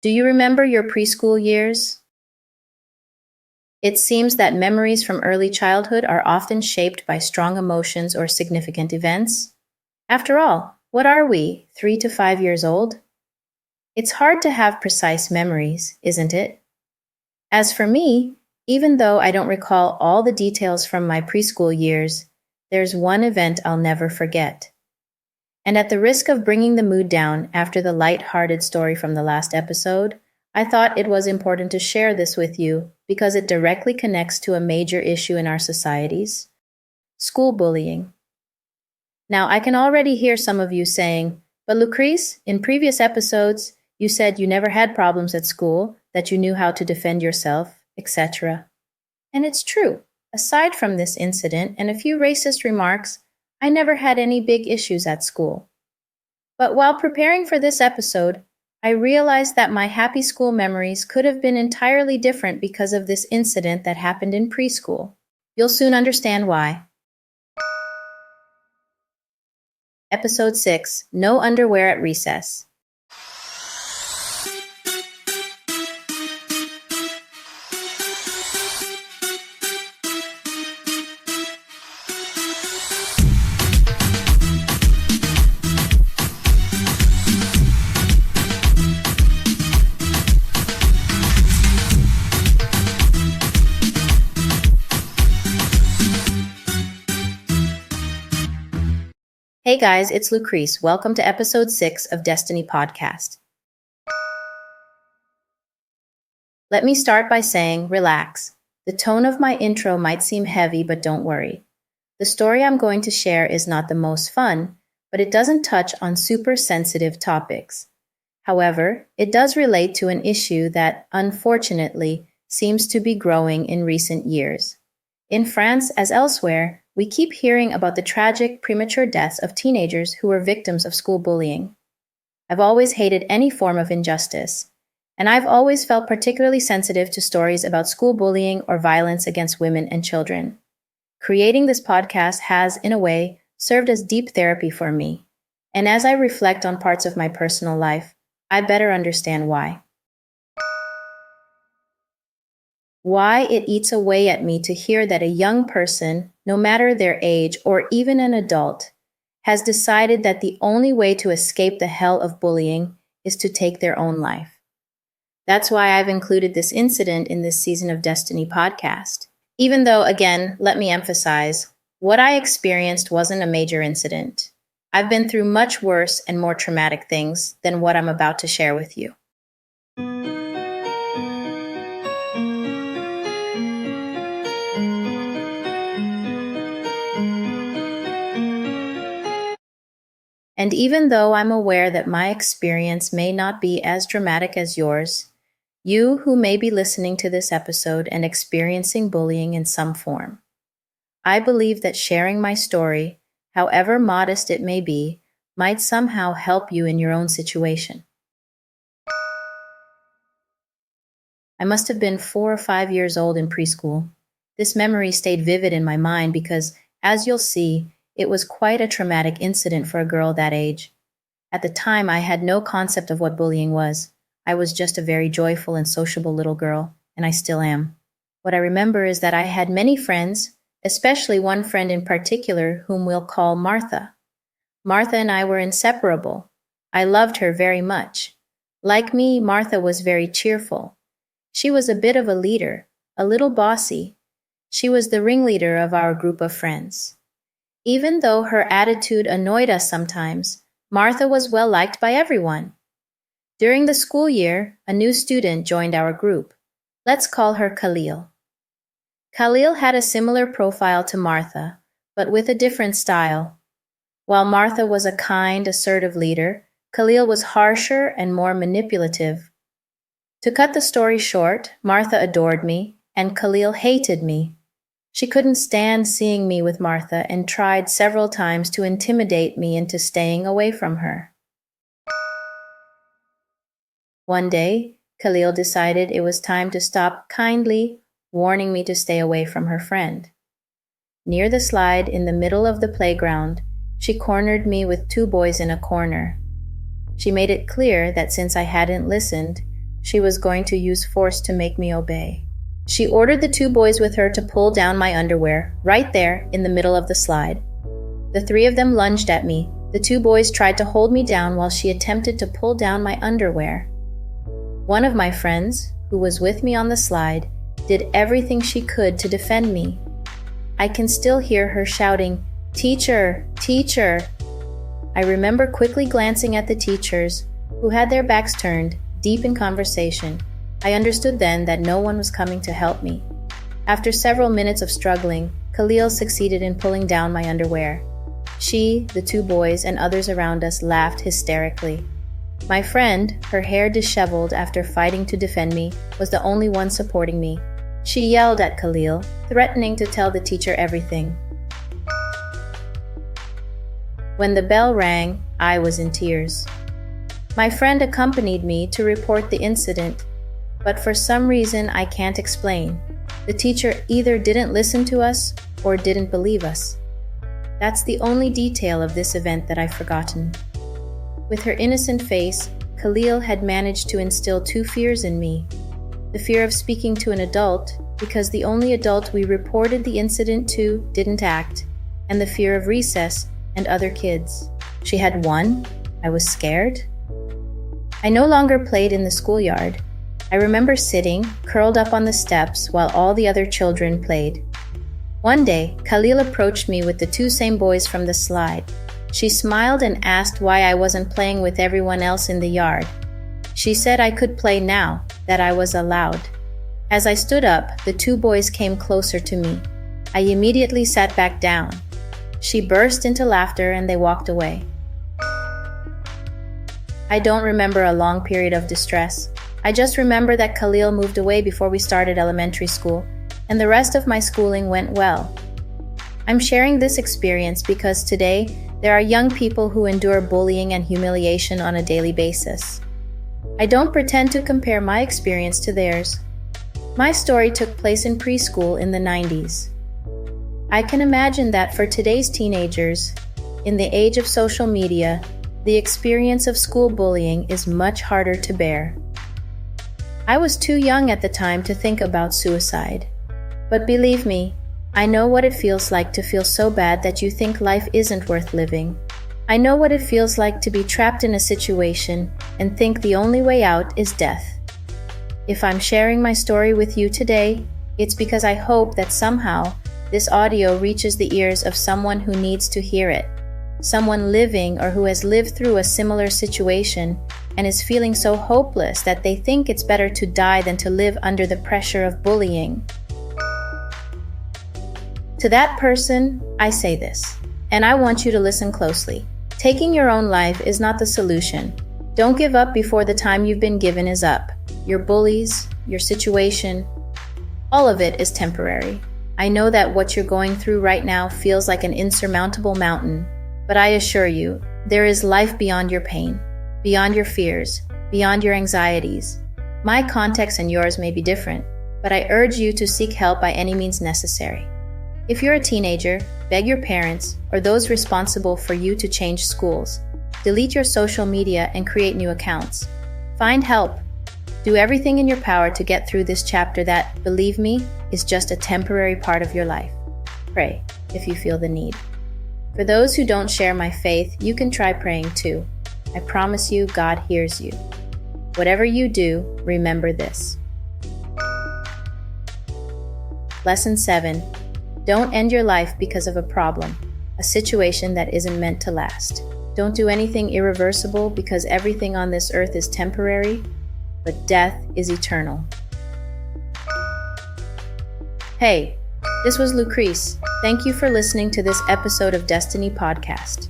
Do you remember your preschool years? It seems that memories from early childhood are often shaped by strong emotions or significant events. After all, what are we, 3 to 5 years old? It's hard to have precise memories, isn't it? As for me, even though I don't recall all the details from my preschool years, there's one event I'll never forget. And at the risk of bringing the mood down after the light-hearted story from the last episode, I thought it was important to share this with you because it directly connects to a major issue in our societies: school bullying. Now, I can already hear some of you saying, "But Lucrece, in previous episodes, you said you never had problems at school, that you knew how to defend yourself, etc." And it's true. Aside from this incident and a few racist remarks, I never had any big issues at school. But while preparing for this episode, I realized that my happy school memories could have been entirely different because of this incident that happened in preschool. You'll soon understand why. Episode 6, No Underwear at Recess. Hey guys, it's Lucrece. Welcome to episode 6 of Destiny Podcast. Let me start by saying, relax. The tone of my intro might seem heavy, but don't worry. The story I'm going to share is not the most fun, but it doesn't touch on super sensitive topics. However, it does relate to an issue that, unfortunately, seems to be growing in recent years. In France, as elsewhere, we keep hearing about the tragic premature deaths of teenagers who were victims of school bullying. I've always hated any form of injustice, and I've always felt particularly sensitive to stories about school bullying or violence against women and children. Creating this podcast has, in a way, served as deep therapy for me, and as I reflect on parts of my personal life, I better understand why. Why it eats away at me to hear that a young person, no matter their age or even an adult, has decided that the only way to escape the hell of bullying is to take their own life. That's why I've included this incident in this season of Destiny Podcast. Even though, again, let me emphasize, what I experienced wasn't a major incident. I've been through much worse and more traumatic things than what I'm about to share with you. And even though I'm aware that my experience may not be as dramatic as yours, you who may be listening to this episode and experiencing bullying in some form, I believe that sharing my story, however modest it may be, might somehow help you in your own situation. I must have been 4 or 5 years old in preschool. This memory stayed vivid in my mind because, as you'll see, it was quite a traumatic incident for a girl that age. At the time, I had no concept of what bullying was. I was just a very joyful and sociable little girl, and I still am. What I remember is that I had many friends, especially one friend in particular whom we'll call Martha. Martha and I were inseparable. I loved her very much. Like me, Martha was very cheerful. She was a bit of a leader, a little bossy. She was the ringleader of our group of friends. Even though her attitude annoyed us sometimes, Martha was well liked by everyone. During the school year, a new student joined our group. Let's call her Khalil. Khalil had a similar profile to Martha, but with a different style. While Martha was a kind, assertive leader, Khalil was harsher and more manipulative. To cut the story short, Martha adored me, and Khalil hated me. She couldn't stand seeing me with Martha and tried several times to intimidate me into staying away from her. One day, Khalil decided it was time to stop kindly warning me to stay away from her friend. Near the slide in the middle of the playground, she cornered me with 2 boys in a corner. She made it clear that since I hadn't listened, she was going to use force to make me obey. She ordered the 2 boys with her to pull down my underwear, right there in the middle of the slide. The 3 of them lunged at me. The 2 boys tried to hold me down while she attempted to pull down my underwear. One of my friends, who was with me on the slide, did everything she could to defend me. I can still hear her shouting, "Teacher! Teacher!" I remember quickly glancing at the teachers, who had their backs turned, deep in conversation. I understood then that no one was coming to help me. After several minutes of struggling, Khalil succeeded in pulling down my underwear. She, the 2 boys, and others around us laughed hysterically. My friend, her hair disheveled after fighting to defend me, was the only one supporting me. She yelled at Khalil, threatening to tell the teacher everything. When the bell rang, I was in tears. My friend accompanied me to report the incident, but for some reason I can't explain. The teacher either didn't listen to us or didn't believe us. That's the only detail of this event that I've forgotten. With her innocent face, Khalil had managed to instill 2 fears in me. The fear of speaking to an adult, because the only adult we reported the incident to didn't act, and the fear of recess and other kids. She had won? I was scared? I no longer played in the schoolyard. I remember sitting, curled up on the steps, while all the other children played. One day, Khalil approached me with the 2 same boys from the slide. She smiled and asked why I wasn't playing with everyone else in the yard. She said I could play now, that I was allowed. As I stood up, the 2 boys came closer to me. I immediately sat back down. She burst into laughter and they walked away. I don't remember a long period of distress. I just remember that Khalil moved away before we started elementary school, and the rest of my schooling went well. I'm sharing this experience because today there are young people who endure bullying and humiliation on a daily basis. I don't pretend to compare my experience to theirs. My story took place in preschool in the 90s. I can imagine that for today's teenagers, in the age of social media, the experience of school bullying is much harder to bear. I was too young at the time to think about suicide. But believe me, I know what it feels like to feel so bad that you think life isn't worth living. I know what it feels like to be trapped in a situation and think the only way out is death. If I'm sharing my story with you today, it's because I hope that somehow this audio reaches the ears of someone who needs to hear it. Someone living or who has lived through a similar situation and is feeling so hopeless that they think it's better to die than to live under the pressure of bullying. To that person, I say this, and I want you to listen closely. Taking your own life is not the solution. Don't give up before the time you've been given is up. Your bullies, your situation, all of it is temporary. I know that what you're going through right now feels like an insurmountable mountain, but I assure you, there is life beyond your pain, beyond your fears, beyond your anxieties. My context and yours may be different, but I urge you to seek help by any means necessary. If you're a teenager, beg your parents or those responsible for you to change schools. Delete your social media and create new accounts. Find help. Do everything in your power to get through this chapter that, believe me, is just a temporary part of your life. Pray if you feel the need. For those who don't share my faith, you can try praying too. I promise you, God hears you. Whatever you do, remember this. Lesson 7. Don't end your life because of a problem, a situation that isn't meant to last. Don't do anything irreversible because everything on this earth is temporary, but death is eternal. Hey, this was Lucrece. Thank you for listening to this episode of Destiny Podcast.